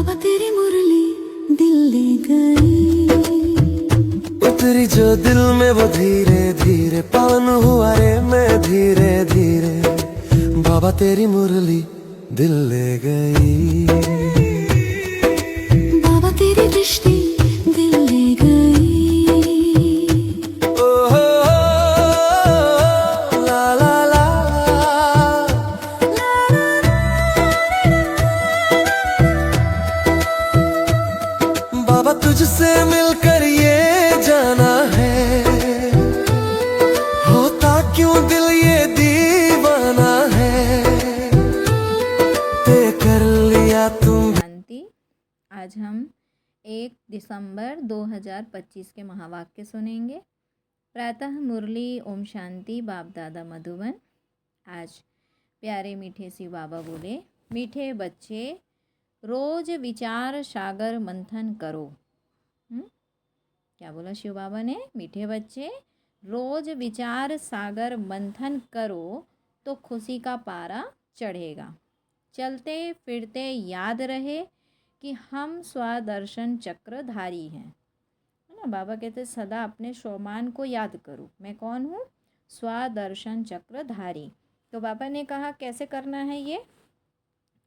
बाबा तेरी मुरली दिल ले गई, उतरी जो दिल में वो धीरे धीरे, पावन हुआ रे मैं धीरे धीरे। बाबा तेरी मुरली दिल ले गई, बाबा तेरी दृष्टि दिल ले गई। ओ हो ला ला ला। बाबा तुझसे मिलकर ये जाना है, होता क्यों दिल ये दीवाना है, तय कर लिया तुम। शांति। आज हम 1 दिसंबर 2025 के महावाक्य सुनेंगे। प्रातः मुरली ओम शांति बाप दादा मधुबन। आज प्यारे मीठे शिव बाबा बोले, मीठे बच्चे रोज विचार सागर मंथन करो। क्या बोला शिव बाबा ने? मीठे बच्चे रोज विचार सागर मंथन करो तो खुशी का पारा चढ़ेगा। चलते फिरते याद रहे कि हम स्वदर्शन चक्रधारी हैं, है ना। बाबा कहते सदा अपने स्वमान को याद करो, मैं कौन हूँ? स्वदर्शन चक्रधारी। तो बाबा ने कहा कैसे करना है ये?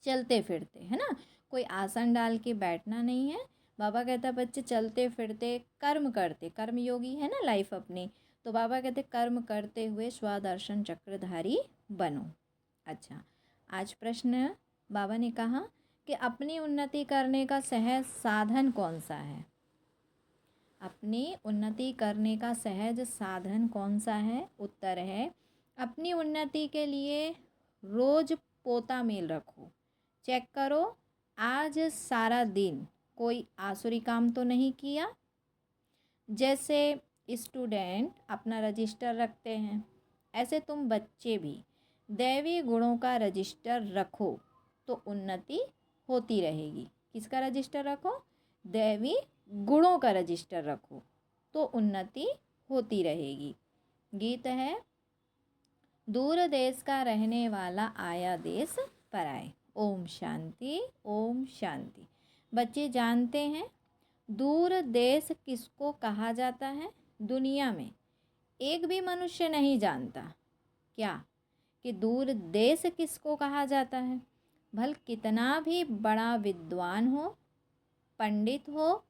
चलते फिरते, है ना। कोई आसन डाल के बैठना नहीं है। बाबा कहता बच्चे चलते फिरते कर्म करते, कर्म योगी है ना लाइफ अपनी। तो बाबा कहते कर्म करते हुए स्वदर्शन चक्रधारी बनो। अच्छा, आज प्रश्न बाबा ने कहा कि अपनी उन्नति करने का सहज साधन कौन सा है? अपनी उन्नति करने का सहज साधन कौन सा है? उत्तर है, अपनी उन्नति के लिए रोज पोता मेल रखो। चेक करो आज सारा दिन कोई आसुरी काम तो नहीं किया। जैसे स्टूडेंट अपना रजिस्टर रखते हैं, ऐसे तुम बच्चे भी दैवी गुणों का रजिस्टर रखो तो उन्नति होती रहेगी। किसका रजिस्टर रखो? दैवी गुणों का रजिस्टर रखो तो उन्नति होती रहेगी। गीत है, दूर देश का रहने वाला आया देश पर आए। ओम शांति ओम शांति। बच्चे जानते हैं दूर देश किसको कहा जाता है? दुनिया में एक भी मनुष्य नहीं जानता क्या कि दूर देश किसको कहा जाता है। भल कितना भी बड़ा विद्वान हो, पंडित हो,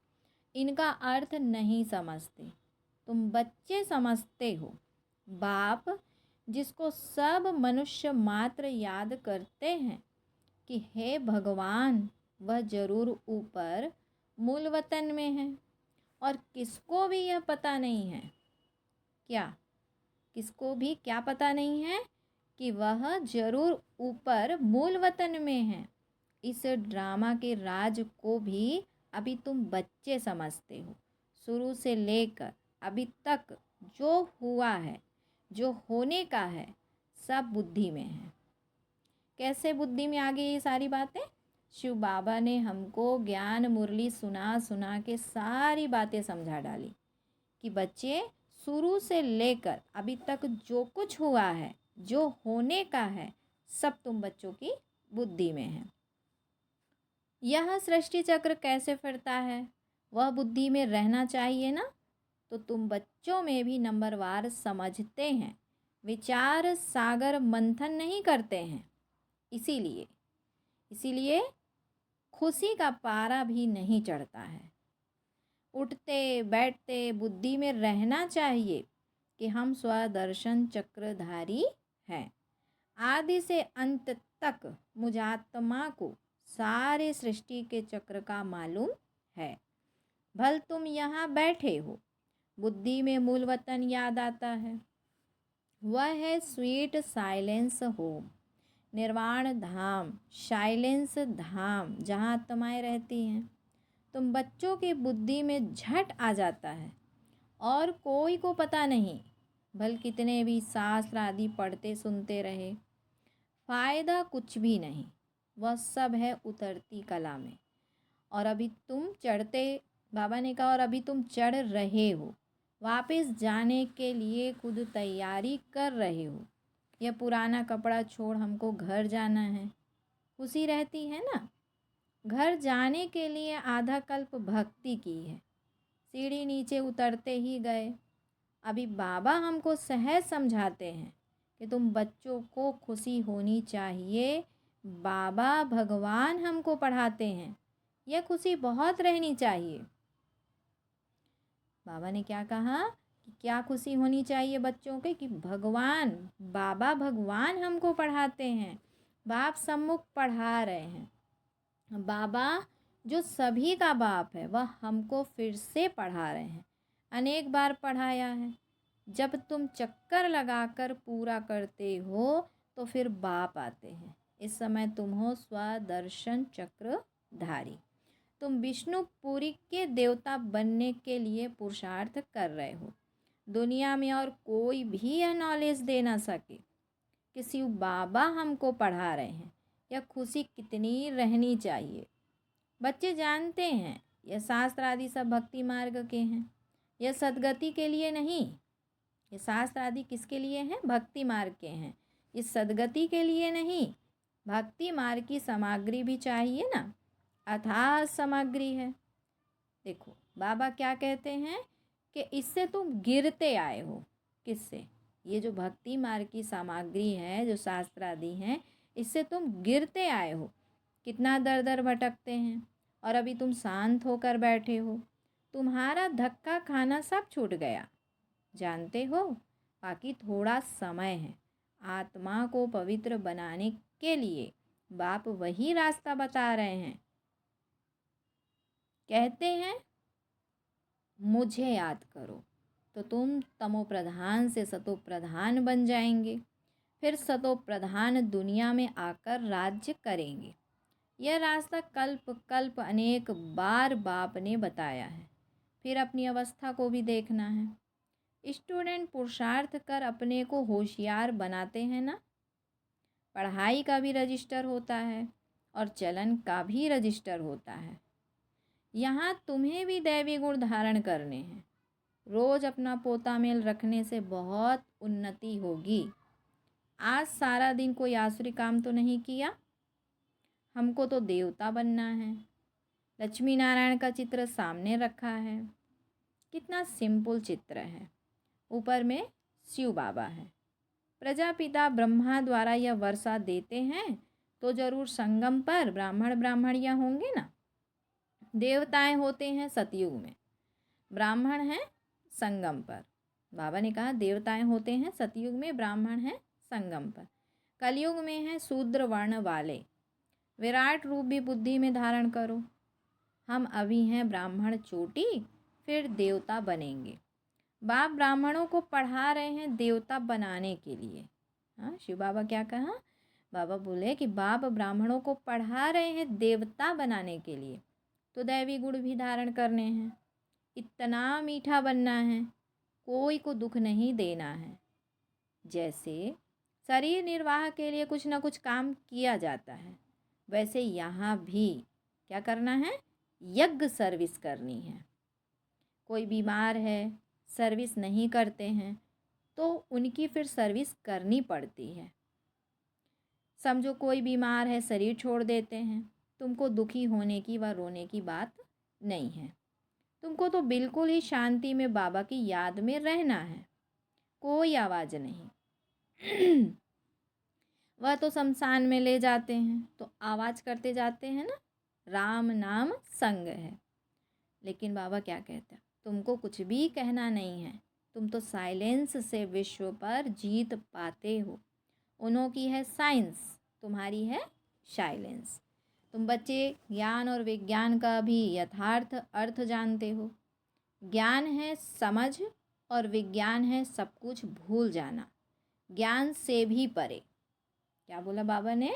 इनका अर्थ नहीं समझते। तुम बच्चे समझते हो। बाप जिसको सब मनुष्य मात्र याद करते हैं कि हे भगवान, वह जरूर ऊपर मूल वतन में है। और किसको भी यह पता नहीं है, क्या किसको भी क्या पता नहीं है कि वह जरूर ऊपर मूल वतन में है। इस ड्रामा के राज को भी अभी तुम बच्चे समझते हो। शुरू से लेकर अभी तक जो हुआ है, जो होने का है, सब बुद्धि में है। कैसे बुद्धि में आ गई ये सारी बातें? शिव बाबा ने हमको ज्ञान मुरली सुना सुना के सारी बातें समझा डाली कि बच्चे शुरू से लेकर अभी तक जो कुछ हुआ है, जो होने का है, सब तुम बच्चों की बुद्धि में है। यह सृष्टि चक्र कैसे फिरता है वह बुद्धि में रहना चाहिए ना। तो तुम बच्चों में भी नंबरवार समझते हैं, विचार सागर मंथन नहीं करते हैं। इसीलिए खुशी का पारा भी नहीं चढ़ता है। उठते बैठते बुद्धि में रहना चाहिए कि हम स्वदर्शन चक्रधारी हैं। आदि से अंत तक मुझ आत्मा को सारे सृष्टि के चक्र का मालूम है। भल तुम यहाँ बैठे हो, बुद्धि में मूल वतन याद आता है। वह है स्वीट साइलेंस होम, निर्वाण धाम, साइलेंस धाम, जहाँ आत्माएं रहती हैं। तुम बच्चों की बुद्धि में झट आ जाता है और कोई को पता नहीं। भल कितने भी शास्त्र आदि पढ़ते सुनते रहे, फ़ायदा कुछ भी नहीं। वह सब है उतरती कला में। और अभी तुम चढ़ते, बाबा ने कहा, और अभी तुम चढ़ रहे हो। वापस जाने के लिए खुद तैयारी कर रहे हो। यह पुराना कपड़ा छोड़ हमको घर जाना है, खुशी रहती है ना। घर जाने के लिए आधा कल्प भक्ति की है। सीढ़ी नीचे उतरते ही गए। अभी बाबा हमको सहज समझाते हैं कि तुम बच्चों को खुशी होनी चाहिए। बाबा भगवान हमको पढ़ाते हैं, यह खुशी बहुत रहनी चाहिए। बाबा ने क्या कहा कि क्या खुशी होनी चाहिए बच्चों के, कि भगवान, बाबा भगवान हमको पढ़ाते हैं, बाप सम्मुख पढ़ा रहे हैं। बाबा जो सभी का बाप है वह हमको फिर से पढ़ा रहे हैं, अनेक बार पढ़ाया है। जब तुम चक्कर लगाकर पूरा करते हो तो फिर बाप आते हैं। इस समय तुम हो स्वदर्शन चक्रधारी। तुम विष्णुपुरी के देवता बनने के लिए पुरुषार्थ कर रहे हो। दुनिया में और कोई भी यह नॉलेज दे ना सके कि शिव बाबा हमको पढ़ा रहे हैं। यह खुशी कितनी रहनी चाहिए। बच्चे जानते हैं यह शास्त्र आदि सब भक्ति मार्ग के हैं, यह सद्गति के लिए नहीं। ये शास्त्र आदि किसके लिए हैं? भक्ति मार्ग के हैं, इस सद्गति के लिए नहीं। भक्ति मार्ग की सामग्री भी चाहिए ना, अथाह सामग्री है। देखो बाबा क्या कहते हैं कि इससे तुम गिरते आए हो। किससे? ये जो भक्ति मार्ग की सामग्री है, जो शास्त्र आदि हैं, इससे तुम गिरते आए हो। कितना दर दर भटकते हैं और अभी तुम शांत होकर बैठे हो। तुम्हारा धक्का खाना सब छूट गया, जानते हो। बाकी थोड़ा समय है। आत्मा को पवित्र बनाने के लिए बाप वही रास्ता बता रहे हैं। कहते हैं मुझे याद करो तो तुम तमो प्रधान से सतो प्रधान बन जाएंगे, फिर सतो प्रधान दुनिया में आकर राज्य करेंगे। यह रास्ता कल्प कल्प अनेक बार बाप ने बताया है। फिर अपनी अवस्था को भी देखना है। स्टूडेंट पुरुषार्थ कर अपने को होशियार बनाते हैं ना। पढ़ाई का भी रजिस्टर होता है और चलन का भी रजिस्टर होता है। यहाँ तुम्हें भी दैवी गुण धारण करने हैं। रोज़ अपना पोता मेल रखने से बहुत उन्नति होगी। आज सारा दिन कोई आसुरी काम तो नहीं किया। हमको तो देवता बनना है। लक्ष्मी नारायण का चित्र सामने रखा है। कितना सिंपल चित्र है। ऊपर में शिव बाबा है। प्रजापिता ब्रह्मा द्वारा यह वर्षा देते हैं तो जरूर संगम पर ब्राह्मण ब्राह्मणियाँ होंगे ना। देवताएं होते हैं सतयुग में, ब्राह्मण हैं संगम पर। बाबा ने कहा देवताएं होते हैं सतयुग में, ब्राह्मण हैं संगम पर। कलयुग में है शूद्र वर्ण वाले। विराट रूप भी बुद्धि में धारण करो। हम अभी हैं ब्राह्मण चोटी, फिर देवता बनेंगे। बाप ब्राह्मणों को पढ़ा रहे हैं देवता बनाने के लिए। हाँ, शिव बाबा क्या कहा? बाबा बोले कि बाप ब्राह्मणों को पढ़ा रहे हैं देवता बनाने के लिए, तो दैवी गुण भी धारण करने हैं। इतना मीठा बनना है, कोई को दुख नहीं देना है। जैसे शरीर निर्वाह के लिए कुछ ना कुछ काम किया जाता है, वैसे यहाँ भी क्या करना है? यज्ञ सर्विस करनी है। कोई बीमार है, सर्विस नहीं करते हैं, तो उनकी फिर सर्विस करनी पड़ती है। समझो कोई बीमार है, शरीर छोड़ देते हैं, तुमको दुखी होने की व रोने की बात नहीं है। तुमको तो बिल्कुल ही शांति में बाबा की याद में रहना है। कोई आवाज़ नहीं। वह तो शमशान में ले जाते हैं तो आवाज़ करते जाते हैं ना, राम नाम संग है। लेकिन बाबा क्या कहते हैं? तुमको कुछ भी कहना नहीं है। तुम तो साइलेंस से विश्व पर जीत पाते हो। उन्हों की है साइंस, तुम्हारी है साइलेंस। तुम बच्चे ज्ञान और विज्ञान का भी यथार्थ अर्थ जानते हो। ज्ञान है समझ और विज्ञान है सब कुछ भूल जाना, ज्ञान से भी परे। क्या बोला बाबा ने?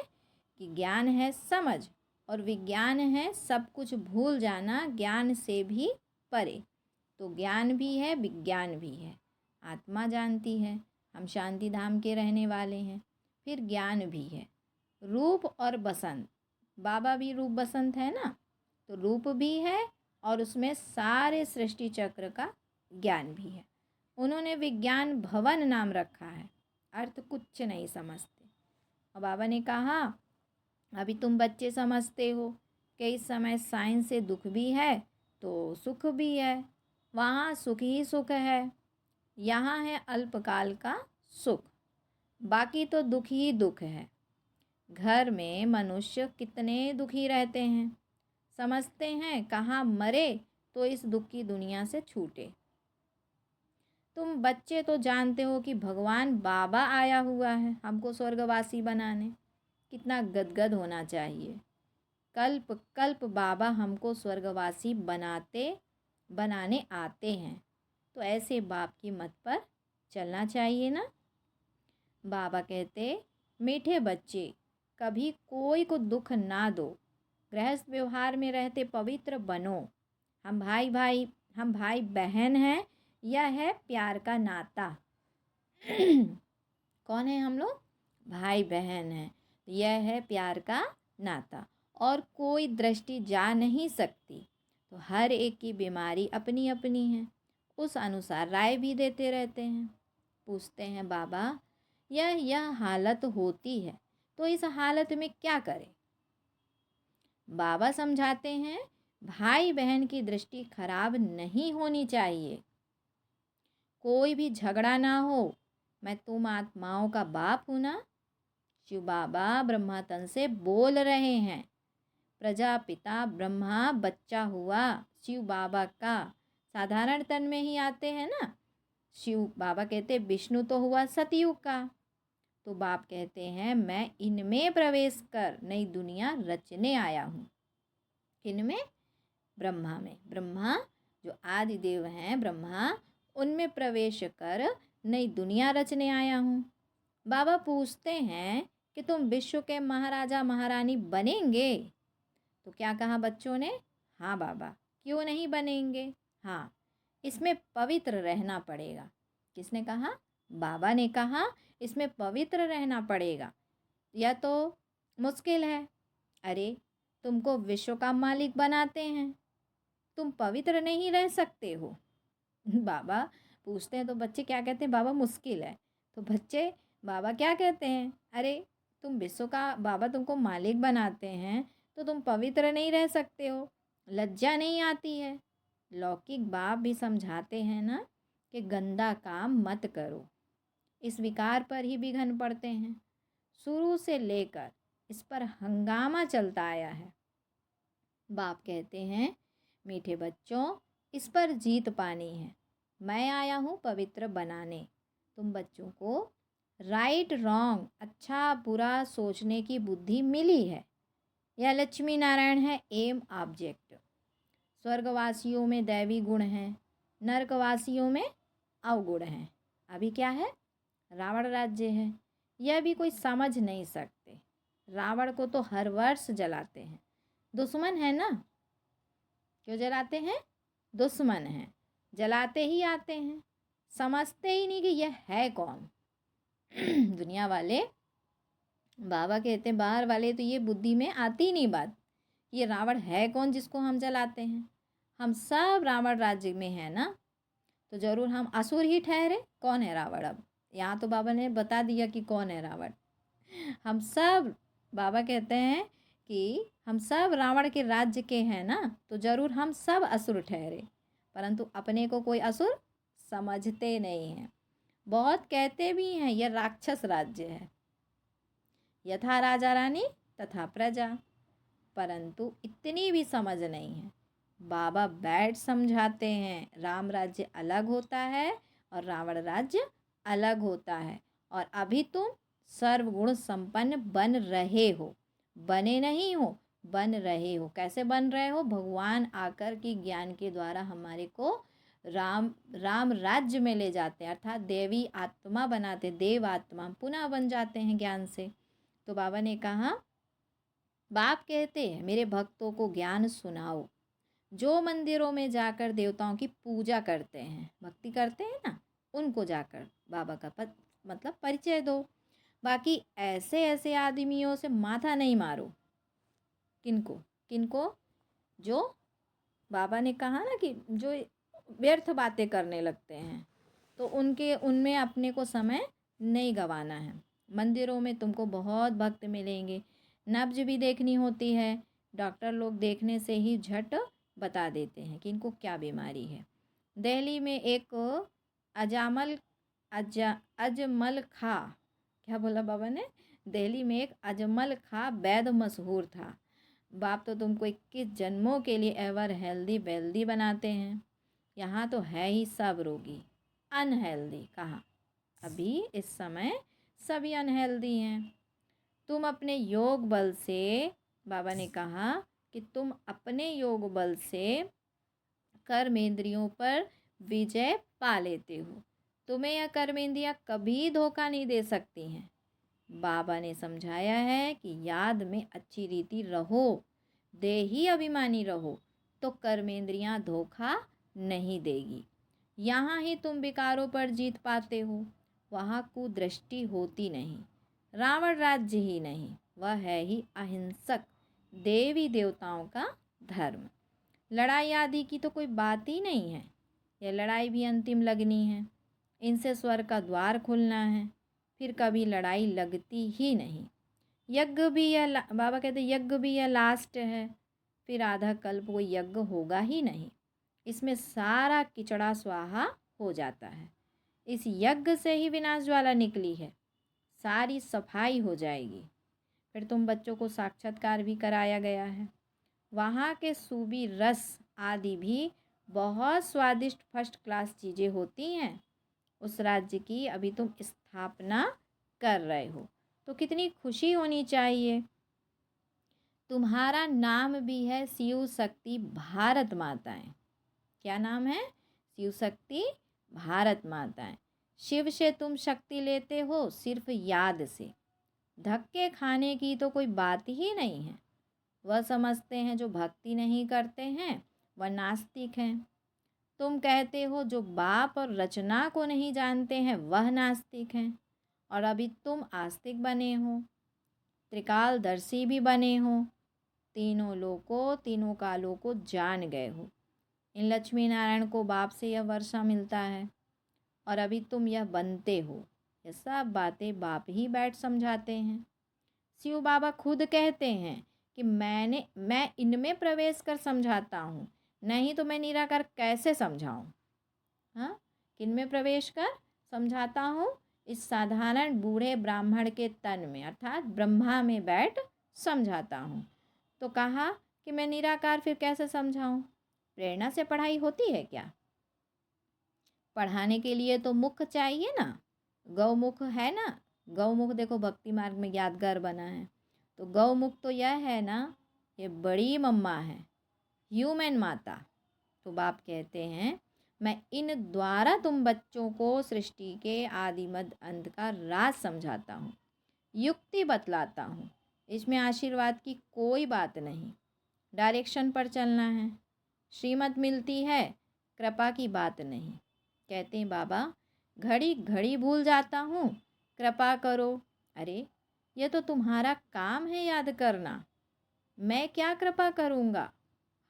कि ज्ञान है समझ और विज्ञान है सब कुछ भूल जाना, ज्ञान से भी परे। तो ज्ञान भी है, विज्ञान भी है। आत्मा जानती है हम शांति धाम के रहने वाले हैं। फिर ज्ञान भी है, रूप और बसंत। बाबा भी रूप बसंत है ना, तो रूप भी है और उसमें सारे सृष्टि चक्र का ज्ञान भी है। उन्होंने विज्ञान भवन नाम रखा है, अर्थ कुछ नहीं समझते। और बाबा ने कहा अभी तुम बच्चे समझते हो कि इस समय साइंस से दुख भी है तो सुख भी है। वहाँ सुख ही सुख है, यहाँ है अल्पकाल का सुख, बाकी तो दुख ही दुख है। घर में मनुष्य कितने दुखी रहते हैं, समझते हैं कहाँ मरे तो इस दुख की दुनिया से छूटे। तुम बच्चे तो जानते हो कि भगवान बाबा आया हुआ है हमको स्वर्गवासी बनाने। कितना गदगद होना चाहिए। कल्प कल्प बाबा हमको स्वर्गवासी बनाने आते हैं, तो ऐसे बाप की मत पर चलना चाहिए ना। बाबा कहते, मीठे बच्चे कभी कोई को दुख ना दो, गृहस्थ व्यवहार में रहते पवित्र बनो। हम भाई बहन हैं, यह है प्यार का नाता। कौन है हम लोग? भाई बहन हैं, यह है प्यार का नाता। और कोई दृष्टि जा नहीं सकती, तो हर एक की बीमारी अपनी अपनी है, उस अनुसार राय भी देते रहते हैं। पूछते हैं बाबा, यह हालत होती है तो इस हालत में क्या करें? बाबा समझाते हैं, भाई बहन की दृष्टि खराब नहीं होनी चाहिए, कोई भी झगड़ा ना हो। मैं तुम आत्माओं का बाप हूँ ना। शिव बाबा ब्रह्मा तन से बोल रहे हैं। प्रजापिता ब्रह्मा बच्चा हुआ शिव बाबा का, साधारण तन में ही आते हैं ना। शिव बाबा कहते विष्णु तो हुआ सतयुग का, तो बाप कहते हैं मैं इनमें प्रवेश कर नई दुनिया रचने आया हूँ। किनमें? ब्रह्मा में। ब्रह्मा जो आदि देव हैं ब्रह्मा, उनमें प्रवेश कर नई दुनिया रचने आया हूँ। बाबा पूछते हैं कि तुम विश्व के महाराजा महारानी बनेंगे? तो क्या कहा बच्चों ने? हाँ बाबा, क्यों नहीं बनेंगे। हाँ, इसमें पवित्र रहना पड़ेगा। किसने कहा? बाबा ने कहा इसमें पवित्र रहना पड़ेगा। यह तो मुश्किल है। अरे, तुमको विश्व का मालिक बनाते हैं, तुम पवित्र नहीं रह सकते हो। बाबा पूछते हैं तो बच्चे क्या कहते हैं? बाबा मुश्किल है। तो बच्चे बाबा क्या कहते हैं? अरे, तुम विश्व का बाबा तुमको मालिक बनाते हैं तो तुम पवित्र नहीं रह सकते हो, लज्जा नहीं आती है। लौकिक बाप भी समझाते हैं ना कि गंदा काम मत करो, इस विकार पर ही विघन पड़ते हैं। शुरू से लेकर इस पर हंगामा चलता आया है। बाप कहते हैं, मीठे बच्चों, इस पर जीत पानी है। मैं आया हूँ पवित्र बनाने। तुम बच्चों को राइट रॉन्ग, अच्छा बुरा सोचने की बुद्धि मिली है। यह लक्ष्मी नारायण है एम ऑब्जेक्ट। स्वर्गवासियों में दैवी गुण हैं, नरकवासियों में अवगुण हैं। अभी क्या है? रावण राज्य है। यह भी कोई समझ नहीं सकते। रावण को तो हर वर्ष जलाते हैं, दुश्मन है ना। क्यों जलाते हैं? दुश्मन है, जलाते ही आते हैं। समझते ही नहीं कि यह है कौन। दुनिया वाले, बाबा कहते हैं बाहर वाले, तो ये बुद्धि में आती नहीं बात, ये रावण है कौन जिसको हम जलाते हैं। हम सब रावण राज्य में है ना, तो जरूर हम असुर ही ठहरे। कौन है रावण? अब यहाँ तो बाबा ने बता दिया कि कौन है रावण। हम सब, बाबा कहते हैं कि हम सब रावण के राज्य के हैं ना, तो जरूर हम सब असुर ठहरे, परंतु अपने को कोई असुर समझते नहीं हैं। बहुत कहते भी हैं यह राक्षस राज्य है, यथा राजा रानी तथा प्रजा, परंतु इतनी भी समझ नहीं है। बाबा बैठ समझाते हैं राम राज्य अलग होता है और रावण राज्य अलग होता है, और अभी तुम सर्वगुण संपन्न बन रहे हो, बने नहीं हो, बन रहे हो। कैसे बन रहे हो? भगवान आकर के ज्ञान के द्वारा हमारे को राम राज्य में ले जाते हैं, अर्थात देवी आत्मा बनाते, देव आत्मा पुनः बन जाते हैं ज्ञान से। तो बाबा ने कहा, बाप कहते हैं मेरे भक्तों को ज्ञान सुनाओ, जो मंदिरों में जाकर देवताओं की पूजा करते हैं, भक्ति करते हैं ना, उनको जाकर बाबा का मतलब परिचय दो। बाकी ऐसे ऐसे आदमियों से माथा नहीं मारो। किनको किनको? जो बाबा ने कहा ना कि जो व्यर्थ बातें करने लगते हैं, तो उनमें अपने को समय नहीं गंवाना है। मंदिरों में तुमको बहुत भक्त मिलेंगे, नब्ज भी देखनी होती है, डॉक्टर लोग देखने से ही झट बता देते हैं कि इनको क्या बीमारी है। दिल्ली में एक अजमल खां, क्या बोला बाबा ने? दिल्ली में एक अजमल खां वैद्य मशहूर था। बाप तो तुमको 21 जन्मों के लिए एवर हेल्दी वेल्दी बनाते हैं। यहाँ तो है ही सब रोगी अनहेल्दी। कहा अभी इस समय सभी अनहेल्दी हैं। तुम अपने योग बल से, बाबा ने कहा कि तुम अपने योग बल से कर्मेंद्रियों पर विजय पा लेते हो। तुम्हें यह कर्मेंद्रियां कभी धोखा नहीं दे सकती हैं। बाबा ने समझाया है कि याद में अच्छी रीति रहो, देही अभिमानी रहो, तो कर्मेंद्रियां धोखा नहीं देगी। यहाँ ही तुम विकारों पर जीत पाते हो, वहाँ कुदृष्टि होती नहीं। रावण राज्य ही नहीं, वह है ही अहिंसक देवी देवताओं का धर्म। लड़ाई आदि की तो कोई बात ही नहीं है। यह लड़ाई भी अंतिम लगनी है, इनसे स्वर्ग का द्वार खुलना है, फिर कभी लड़ाई लगती ही नहीं। यज्ञ भी यह, बाबा कहते यज्ञ भी यह लास्ट है, फिर आधा कल्प कोई यज्ञ होगा ही नहीं। इसमें सारा किचड़ा स्वाहा हो जाता है। इस यज्ञ से ही विनाश ज्वाला निकली है, सारी सफाई हो जाएगी। फिर तुम बच्चों को साक्षात्कार भी कराया गया है। वहाँ के सूबी रस आदि भी बहुत स्वादिष्ट फर्स्ट क्लास चीज़ें होती हैं। उस राज्य की अभी तुम स्थापना कर रहे हो, तो कितनी खुशी होनी चाहिए। तुम्हारा नाम भी है शिव शक्ति भारत माताएं। क्या नाम है? शिव शक्ति भारत माताएं। शिव से तुम शक्ति लेते हो सिर्फ याद से। धक्के खाने की तो कोई बात ही नहीं है। वह समझते हैं जो भक्ति नहीं करते हैं वह नास्तिक हैं। तुम कहते हो जो बाप और रचना को नहीं जानते हैं वह नास्तिक हैं, और अभी तुम आस्तिक बने हो, त्रिकालदर्शी भी बने हो, तीनों लोकों तीनों कालों को जान गए हो। इन लक्ष्मी नारायण को बाप से यह वर्षा मिलता है, और अभी तुम यह बनते हो। ये सब बातें बाप ही बैठ समझाते हैं। शिव बाबा खुद कहते हैं कि मैं इनमें प्रवेश कर समझाता हूँ, नहीं तो मैं निराकार कैसे समझाऊँ। हाँ, किन में प्रवेश कर समझाता हूँ? इस साधारण बूढ़े ब्राह्मण के तन में, अर्थात ब्रह्मा में बैठ समझाता हूँ। तो कहा कि मैं निराकार फिर कैसे समझाऊँ? प्रेरणा से पढ़ाई होती है क्या? पढ़ाने के लिए तो मुख चाहिए ना, गौमुख है ना। गौमुख देखो भक्ति मार्ग में यादगार बना है, तो गौमुख तो यह है ना, ये बड़ी मम्मा है, ह्यूमन माता। तो बाप कहते हैं मैं इन द्वारा तुम बच्चों को सृष्टि के आदि मध्य अंत का राज समझाता हूँ, युक्ति बतलाता हूँ। इसमें आशीर्वाद की कोई बात नहीं, डायरेक्शन पर चलना है। श्रीमत मिलती है, कृपा की बात नहीं। कहते हैं बाबा घड़ी घड़ी भूल जाता हूँ, कृपा करो। अरे यह तो तुम्हारा काम है याद करना, मैं क्या कृपा करूँगा?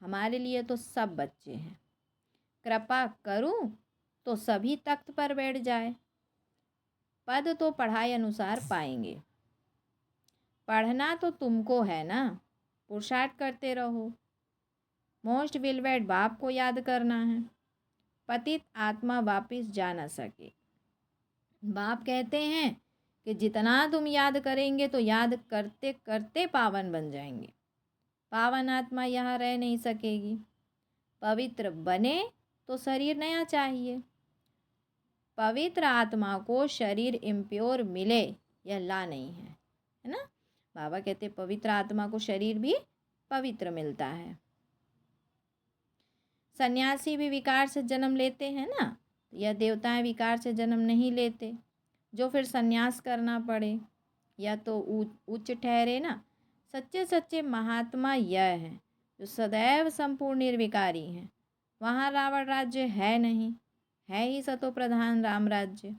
हमारे लिए तो सब बच्चे हैं। कृपा करूँ तो सभी तख्त पर बैठ जाए। पद तो पढ़ाई अनुसार पाएंगे। पढ़ना तो तुमको है ना, पुरुषार्थ करते रहो। मोस्ट विलवेड बाप को याद करना है, पतित आत्मा वापिस जा न सके। बाप कहते हैं कि जितना तुम याद करेंगे तो याद करते करते पावन बन जाएंगे। पावन आत्मा यहाँ रह नहीं सकेगी। पवित्र बने तो शरीर नया चाहिए। पवित्र आत्मा को शरीर इम्प्योर मिले यह ला नहीं है ना। बाबा कहते पवित्र आत्मा को शरीर भी पवित्र मिलता है। सन्यासी भी विकार से जन्म लेते हैं ना, यह देवताएं विकार से जन्म नहीं लेते, जो फिर सन्यास करना पड़े या तो उच्च ठहरे ना। सच्चे सच्चे महात्मा यह हैं जो सदैव संपूर्ण निर्विकारी हैं। वहाँ रावण राज्य है नहीं, है ही सतो प्रधान राम राज्य।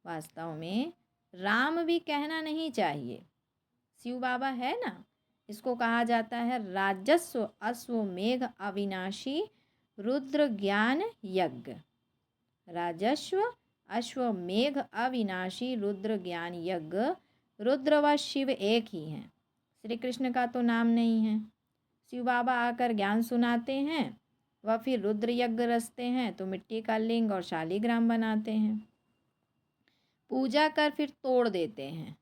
वास्तव में राम भी कहना नहीं चाहिए, शिव बाबा है ना, इसको कहा जाता है राजस्व अश्वमेघ अविनाशी रुद्र ज्ञान यज्ञ। राजस्व अश्वमेघ अविनाशी रुद्र ज्ञान यज्ञ। रुद्र व शिव एक ही हैं। श्री कृष्ण का तो नाम नहीं है, शिव बाबा आकर ज्ञान सुनाते हैं, वह फिर रुद्र यज्ञ रचते हैं तो मिट्टी का लिंग और शालिग्राम बनाते हैं। पूजा कर फिर तोड़ देते हैं।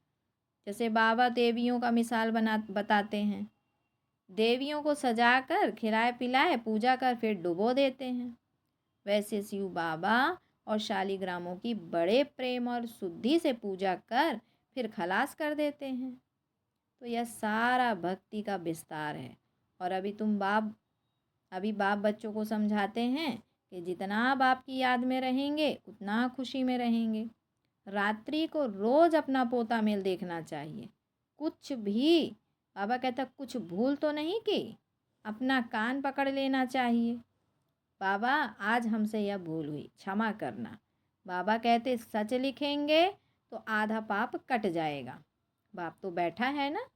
जैसे बाबा देवियों का मिसाल बताते हैं। देवियों को सजाकर खिलाए पिलाए पूजा कर फिर डुबो देते हैं। वैसे शिव बाबा और शालिग्रामों की बड़े प्रेम और शुद्धि से पूजा कर फिर खलास कर देते हैं। तो यह सारा भक्ति का विस्तार है। और अभी बाप बच्चों को समझाते हैं कि जितना बाप की याद में रहेंगे उतना खुशी में रहेंगे। रात्रि को रोज़ अपना पोता मेल देखना चाहिए। कुछ भी बाबा कहता कुछ भूल तो नहीं की, अपना कान पकड़ लेना चाहिए। बाबा आज हमसे यह भूल हुई, क्षमा करना। बाबा कहते सच लिखेंगे तो आधा पाप कट जाएगा। बाप तो बैठा है ना।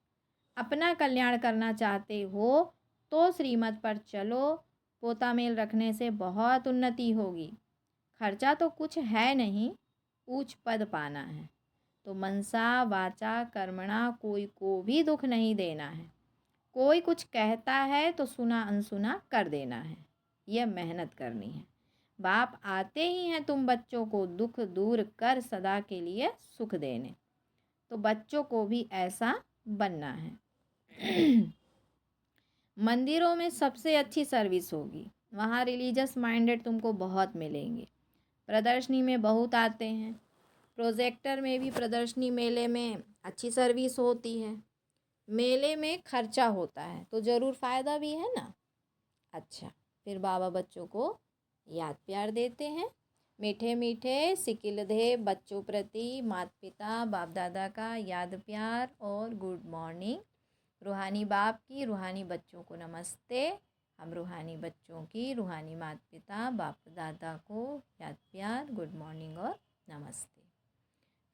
अपना कल्याण करना चाहते हो तो श्रीमत पर चलो। पोता मेल रखने से बहुत उन्नति होगी। खर्चा तो कुछ है नहीं, ऊंच पद पाना है। तो मनसा वाचा कर्मणा कोई को भी दुख नहीं देना है। कोई कुछ कहता है तो सुना अनसुना कर देना है। यह मेहनत करनी है। बाप आते ही हैं तुम बच्चों को दुख दूर कर सदा के लिए सुख देने। तो बच्चों को भी ऐसा बनना है। मंदिरों में सबसे अच्छी सर्विस होगी। वहाँ रिलीजियस माइंडेड तुमको बहुत मिलेंगे। प्रदर्शनी में बहुत आते हैं। प्रोजेक्टर में भी प्रदर्शनी मेले में अच्छी सर्विस होती है। मेले में खर्चा होता है तो ज़रूर फ़ायदा भी है ना। अच्छा, फिर बाबा बच्चों को याद प्यार देते हैं। मीठे मीठे सिकिलधे बच्चों प्रति माता पिता बाप दादा का याद प्यार और गुड मॉर्निंग। रूहानी बाप की रूहानी बच्चों को नमस्ते। हम रूहानी बच्चों की रूहानी माता पिता बाप दादा को याद प्यार गुड मॉर्निंग और नमस्ते।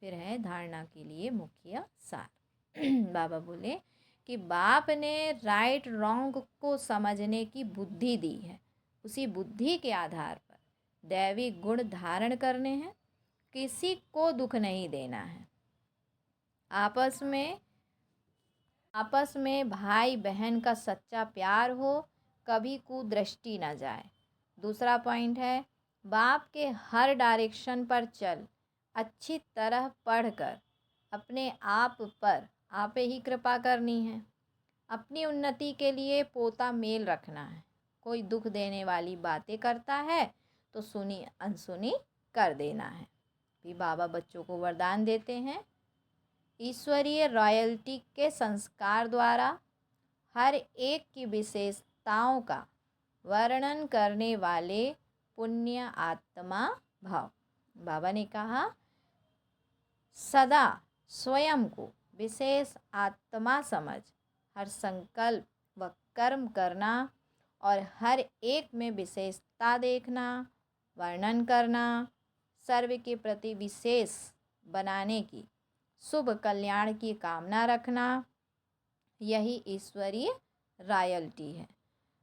फिर है धारणा के लिए मुख्य सार। बाबा बोले कि बाप ने राइट रॉन्ग को समझने की बुद्धि दी है। उसी बुद्धि के आधार पर दैवी गुण धारण करने हैं। किसी को दुख नहीं देना है। आपस में भाई बहन का सच्चा प्यार हो, कभी कुदृष्टि ना जाए। दूसरा पॉइंट है बाप के हर डायरेक्शन पर चल, अच्छी तरह पढ़कर अपने आप पर आपे ही कृपा करनी है। अपनी उन्नति के लिए पोता मेल रखना है। कोई दुख देने वाली बातें करता है तो सुनी अनसुनी कर देना है। भी बाबा बच्चों को वरदान देते हैं। ईश्वरीय रॉयल्टी के संस्कार द्वारा हर एक की विशेषताओं का वर्णन करने वाले पुण्य आत्मा भाव। बाबा ने कहा सदा स्वयं को विशेष आत्मा समझ हर संकल्प व कर्म करना और हर एक में विशेषता देखना, वर्णन करना, सर्व के प्रति विशेष बनाने की शुभ कल्याण की कामना रखना, यही ईश्वरीय रॉयल्टी है।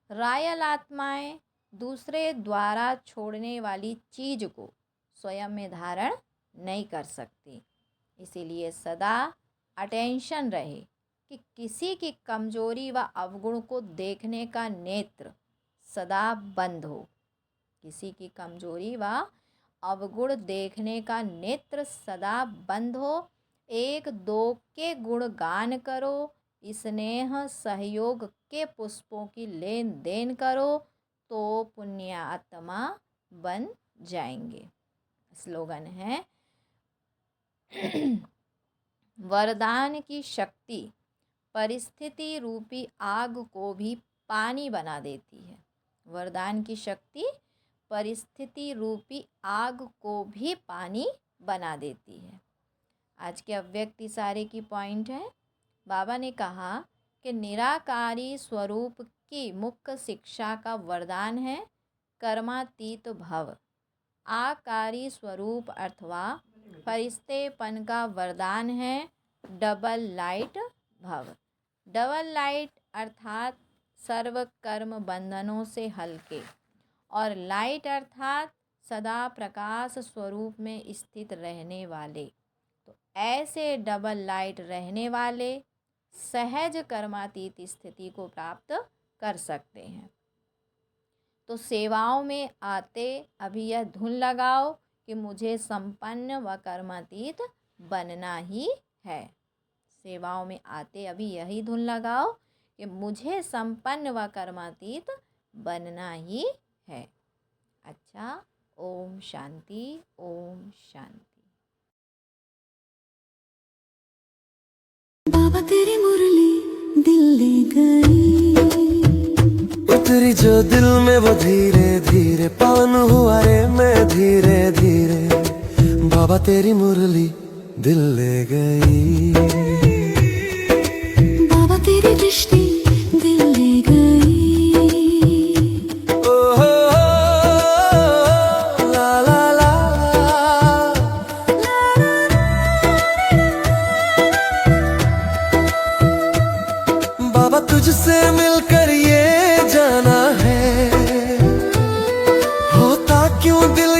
रॉयल आत्माएं दूसरे द्वारा छोड़ने वाली चीज़ को स्वयं में धारण नहीं कर सकती। इसीलिए सदा अटेंशन रहे कि किसी की कमजोरी व अवगुण को देखने का नेत्र सदा बंद हो। किसी की कमजोरी व अवगुण देखने का नेत्र सदा बंद हो। एक दो के गुणगान करो, स्नेह सहयोग के पुष्पों की लेन देन करो तो पुण्य आत्मा बन जाएंगे। स्लोगन है वरदान की शक्ति परिस्थिति रूपी आग को भी पानी बना देती है। वरदान की शक्ति परिस्थिति रूपी आग को भी पानी बना देती है। आज के अव्यक्त इशारे की पॉइंट है। बाबा ने कहा कि निराकारी स्वरूप की मुख्य शिक्षा का वरदान है कर्मातीत भव। आकारी स्वरूप अथवा फरिश्तेपन का वरदान है डबल लाइट भव। डबल लाइट अर्थात सर्व कर्म बंधनों से हल्के और लाइट अर्थात सदा प्रकाश स्वरूप में स्थित रहने वाले। तो ऐसे डबल लाइट रहने वाले सहज कर्मातीत स्थिति को प्राप्त कर सकते हैं। तो सेवाओं में आते अभी यह धुन लगाओ कि मुझे संपन्न व कर्मातीत बनना ही है। सेवाओं में आते अभी यही धुन लगाओ कि मुझे संपन्न व कर्मातीत बनना ही है। अच्छा, ओम शांति, ओम शांति। बाबा तेरी मुरली दिल ले गई, उतरी जो दिल में वो धीरे धीरे पावन हुआ रे मैं धीरे धीरे। बाबा तेरी मुरली दिल ले गई, बाबा तेरी दृष्टि दिल ले गई। ओ हो ला ला ला बाबा तुझसे मिलकर ये जाना है, होता क्यों दिल